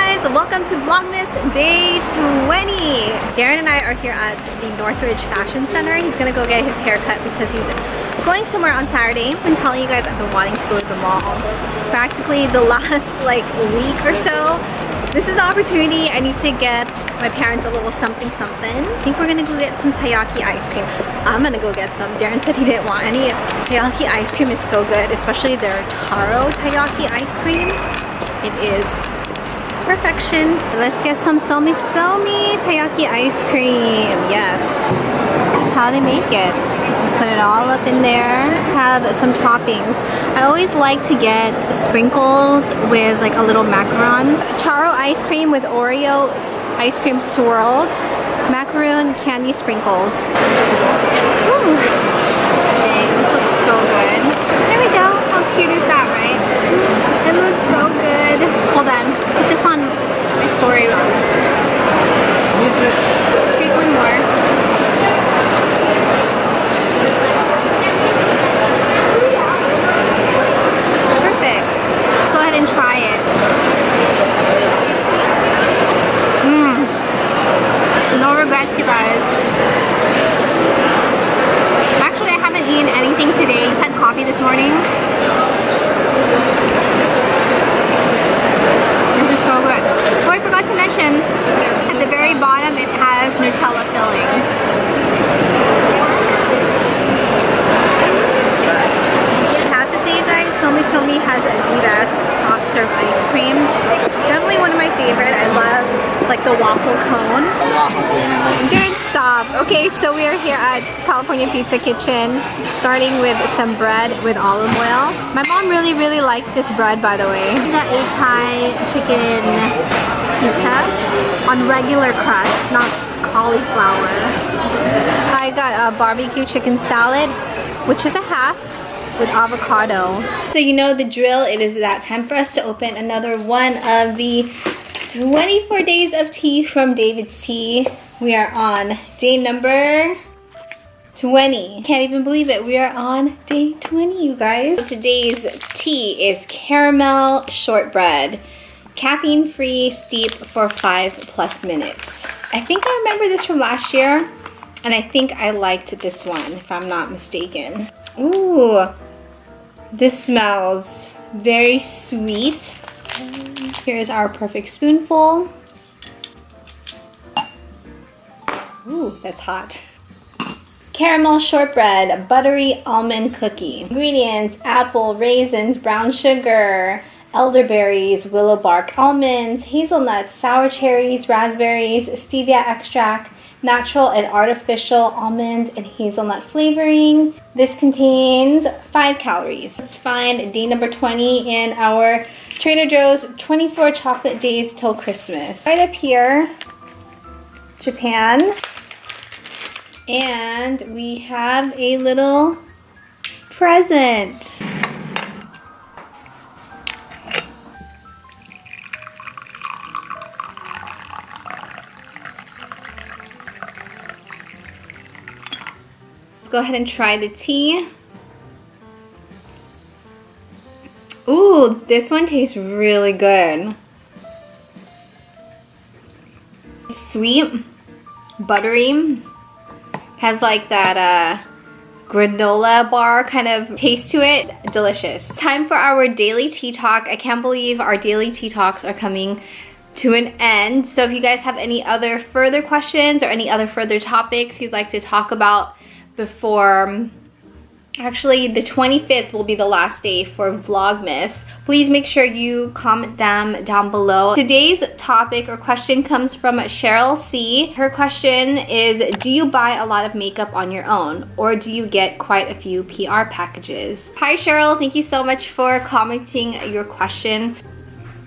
guys, welcome to Vlogmas day 20. Darren and I are here at the Northridge Fashion Center. He's gonna go get his hair cut because he's going somewhere on Saturday. I've been telling you guys I've been wanting to go to the mall practically the last week or so. This is the opportunity. I need to get my parents a little something. I think we're gonna go get some taiyaki ice cream. I'm gonna go get some. Darren said he didn't want any. Taiyaki ice cream is so good, especially their taro taiyaki ice cream. It is perfection. Let's get some somi taiyaki ice cream. Yes, this is how they make it. Put it all up in there. Have some toppings. I always like to get sprinkles with a little macaron. Taro ice cream with Oreo ice cream swirled. Macaron candy sprinkles. Ooh. Dang, this looks so good. There we go. How cute is that, right? It looks so good. Hold on. Put this on my story. Take one more. Perfect. Let's go ahead and try it. No regrets, you guys. Actually, I haven't eaten anything today. Just had coffee this morning. This is so good. Oh, I forgot to mention, at the very bottom it has Nutella filling. I have to say, you guys, Somi has the best soft serve ice cream. It's definitely one of my favorite. I love the waffle cone. Darren, stop. Okay, so we are here at California Pizza Kitchen, starting with some bread with olive oil. My mom really likes this bread, by the way. We got a Thai chicken pizza on regular crust, not cauliflower. I got a barbecue chicken salad, which is a half, with avocado. So you know the drill. It is that time for us to open another one of the 24 days of tea from David's Tea. We are on day number 20. Can't even believe it. We are on day 20, you guys. Today's tea is caramel shortbread. Caffeine free, steep for 5+ minutes. I think I remember this from last year, and I think I liked this one, if I'm not mistaken. Ooh, this smells very sweet. Here's our perfect spoonful. Ooh, that's hot. Caramel shortbread, buttery almond cookie. Ingredients: apple, raisins, brown sugar, elderberries, willow bark almonds, hazelnuts, sour cherries, raspberries, stevia extract, natural and artificial almond and hazelnut flavoring. This contains 5 calories. Let's find day number 20 in our Trader Joe's 24 chocolate days till Christmas. Right up here, Japan. And we have a little present. Let's go ahead and try the tea. Ooh, this one tastes really good. It's sweet, buttery, has that granola bar kind of taste to it. Delicious. Time for our daily tea talk. I can't believe our daily tea talks are coming to an end. So if you guys have any other further questions or any other further topics you'd like to talk about before, actually the 25th will be the last day for Vlogmas, please make sure you comment them down below. Today's topic or question comes from Cheryl C. Her question is, do you buy a lot of makeup on your own, or do you get quite a few PR packages? Hi Cheryl, thank you so much for commenting your question.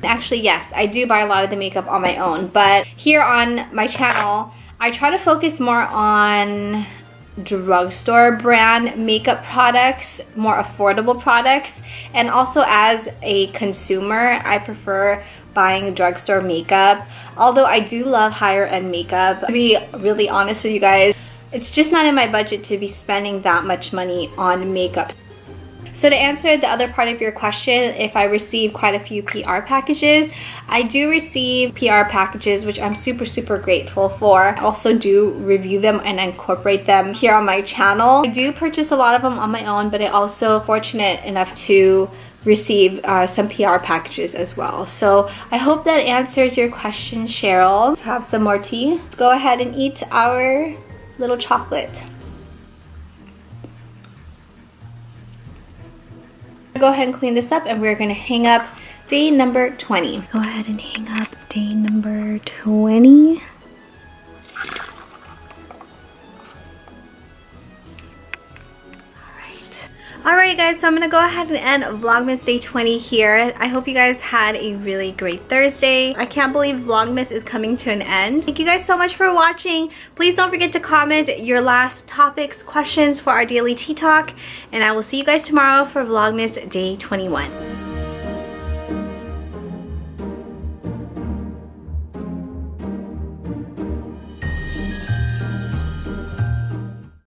Actually, yes, I do buy a lot of the makeup on my own, but here on my channel, I try to focus more on drugstore brand makeup products, more affordable products, and also as a consumer, I prefer buying drugstore makeup. Although I do love higher end makeup, to be really honest with you guys, it's just not in my budget to be spending that much money on makeup. So to answer the other part of your question, if I receive quite a few PR packages, I do receive PR packages, which I'm super grateful for. I also do review them and incorporate them here on my channel. I do purchase a lot of them on my own, but I'm also fortunate enough to receive some PR packages as well. So I hope that answers your question, Cheryl. Let's have some more tea. Let's go ahead and eat our little chocolate. Go ahead and clean this up, and we're gonna hang up day number 20. Go ahead and hang up day number 20. Alright guys, so I'm gonna go ahead and end Vlogmas day 20 here. I hope you guys had a really great Thursday. I can't believe Vlogmas is coming to an end. Thank you guys so much for watching. Please don't forget to comment your last topics, questions for our daily tea talk, and I will see you guys tomorrow for Vlogmas day 21.